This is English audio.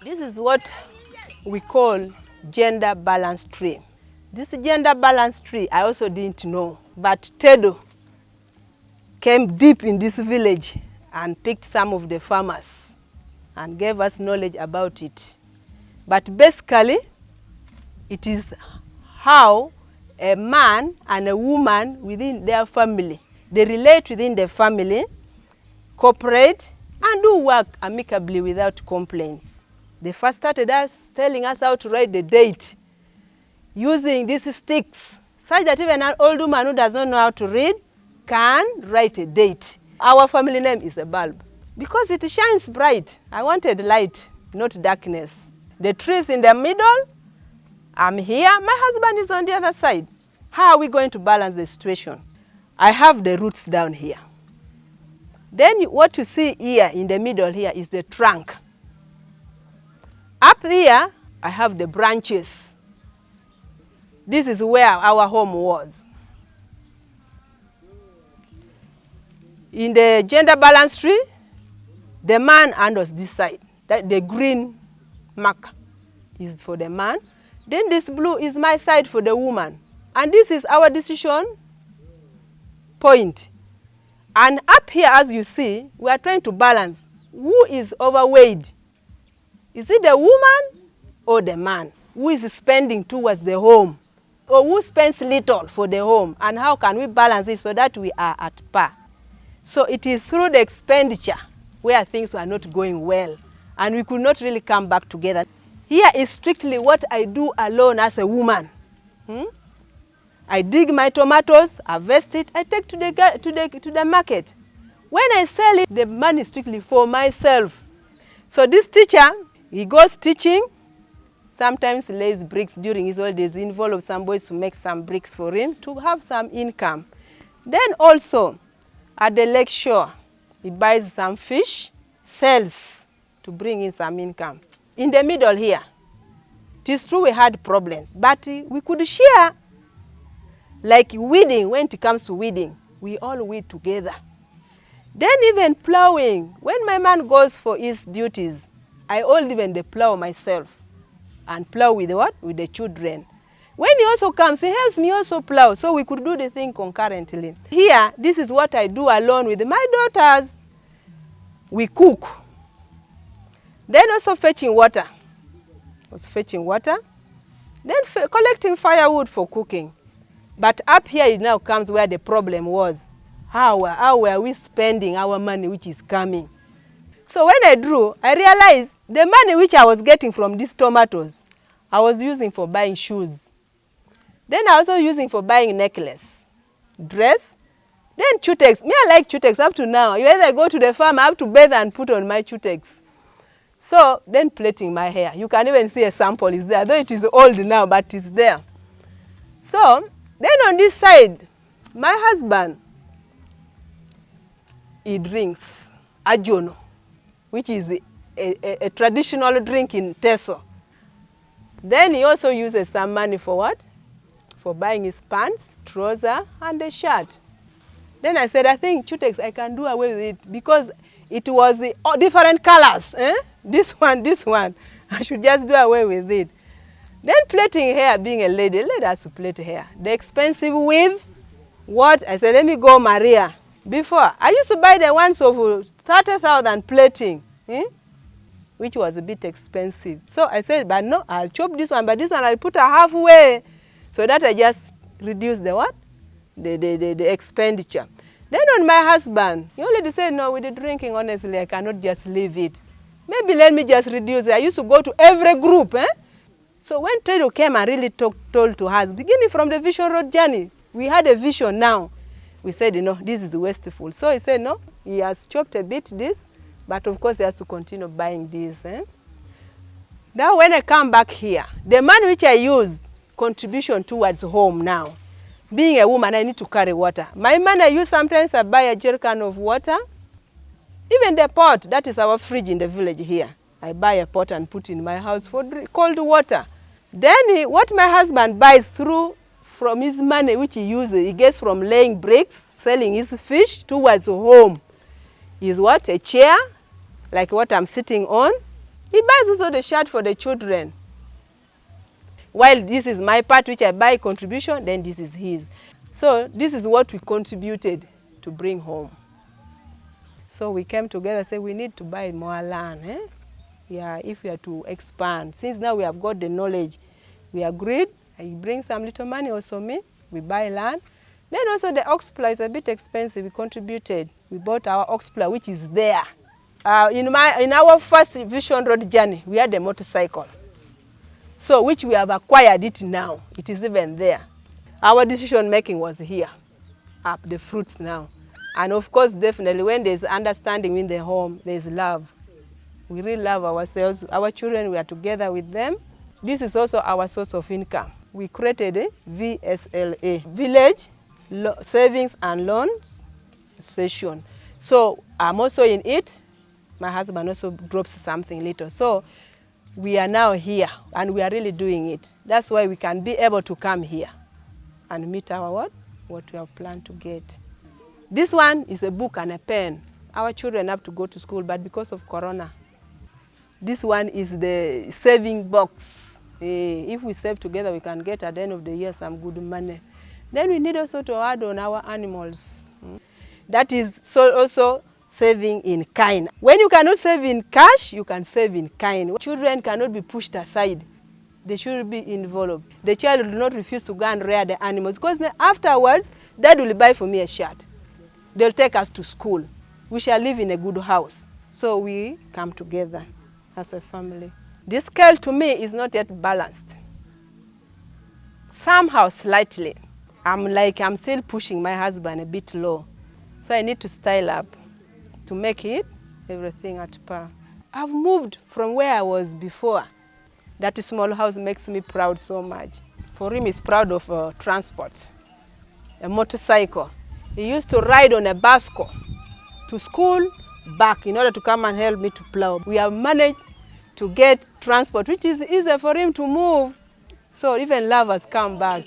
This is what we call gender balance tree. This gender balance tree I also didn't know, but Tedo came deep in this village and picked some of the farmers and gave us knowledge about it. But basically, it is how a man and a woman within their family, they relate within the family, cooperate, and do work amicably without complaints. They first started us telling us how to write the date using these sticks, such that even an old woman who does not know how to read can write a date. Our family name is a bulb because it shines bright. I wanted light, not darkness. The tree is in the middle. I'm here. My husband is on the other side. How are we going to balance the situation? I have the roots down here. Then what you see here in the middle here is the trunk. Up here, I have the branches. This is where our home was. In the gender balance tree, the man handles this side. That the green mark is for the man. Then this blue is my side for the woman. And this is our decision point. And up here, as you see, we are trying to balance who is overweight. Is it the woman or the man? Who is spending towards the home? Or who spends little for the home? And how can we balance it so that we are at par? So it is through the expenditure where things were not going well. And we could not really come back together. Here is strictly what I do alone as a woman. I dig my tomatoes, harvest it, I take to the market. When I sell it, the money is strictly for myself. So this teacher, he goes teaching, sometimes lays bricks during his holidays, involves some boys to make some bricks for him to have some income. Then also, at the lake shore, he buys some fish, sells to bring in some income. In the middle here, it is true we had problems, but we could share. Like weeding, when it comes to weeding, we all weed together. Then even plowing, when my man goes for his duties, I hold even the plow myself and plow with what? With the children. When he also comes, he helps me also plow, so we could do the thing concurrently. Here, this is what I do alone with my daughters. We cook. Then also fetching water. Then collecting firewood for cooking. But up here it now comes where the problem was. How were we spending our money which is coming? So when I drew, I realized the money which I was getting from these tomatoes, I was using for buying shoes. Then I was also using for buying necklace, dress. Then chutex. Me, I like chutex up to now. You either go to the farm, I have to bathe and put on my chutex. So then plaiting my hair. You can even see a sample is there, though it is old now, but it's there. So then on this side, my husband, he drinks ajono, which is a traditional drink in Teso. Then he also uses some money for what? For buying his pants, trouser, and a shirt. Then I said, I think chutex, I can do away with it because it was different colors. This one. I should just do away with it. Then plaiting hair, being a lady, let us to plait hair. The expensive weave, what? I said, let me go Maria. Before, I used to buy the ones of 30,000 plaiting, which was a bit expensive. So I said, but no, I'll chop this one, but this one I'll put a halfway so that I just reduce the what? The expenditure. Then on my husband, he already said, no, with the drinking, honestly, I cannot just leave it. Maybe let me just reduce it. I used to go to every group, So when Tedo came and really told to us, beginning from the Vision Road journey, we had a vision now. We said, this is wasteful. So he said, no, he has chopped a bit this, but of course he has to continue buying this. Now when I come back here, the money which I use, contribution towards home now. Being a woman, I need to carry water. My money I use, sometimes I buy a jerrycan of water. Even the pot, that is our fridge in the village here. I buy a pot and put in my house for cold water. Then what my husband buys through from his money, which he gets from laying bricks, selling his fish towards home, is what? A chair, like what I'm sitting on. He buys also the shirt for the children. While this is my part, which I buy contribution, then this is his. So this is what we contributed to bring home. So we came together and said we need to buy more land. Yeah, if we are to expand. Since now we have got the knowledge, we agreed. I bring some little money, also me. We buy land. Then also the ox plough is a bit expensive. We contributed. We bought our ox plough, which is there. In our first Vision Road journey, we had a motorcycle. So which we have acquired it now. It is even there. Our decision making was here, up the fruits now. And of course, definitely when there's understanding in the home, there's love. We really love ourselves. Our children, we are together with them. This is also our source of income. We created a VSLA, Village Savings and Loans Session. So I'm also in it. My husband also drops something little. So we are now here and we are really doing it. That's why we can be able to come here and meet our what we have planned to get. This one is a book and a pen. Our children have to go to school, but because of Corona, this one is the saving box. If we save together, we can get at the end of the year some good money. Then we need also to add on our animals. That is also saving in kind. When you cannot save in cash, you can save in kind. Children cannot be pushed aside. They should be involved. The child will not refuse to go and rear the animals because then afterwards, Dad will buy for me a shirt. They'll take us to school. We shall live in a good house. So we come together as a family. This scale to me is not yet balanced. Somehow, slightly. I'm still pushing my husband a bit low. So I need to style up to make it everything at par. I've moved from where I was before. That small house makes me proud so much. For him, he's proud of transport, a motorcycle. He used to ride on a basco to school, back, in order to come and help me to plow. We have managed to get transport, which is easier for him to move. So even love has come back.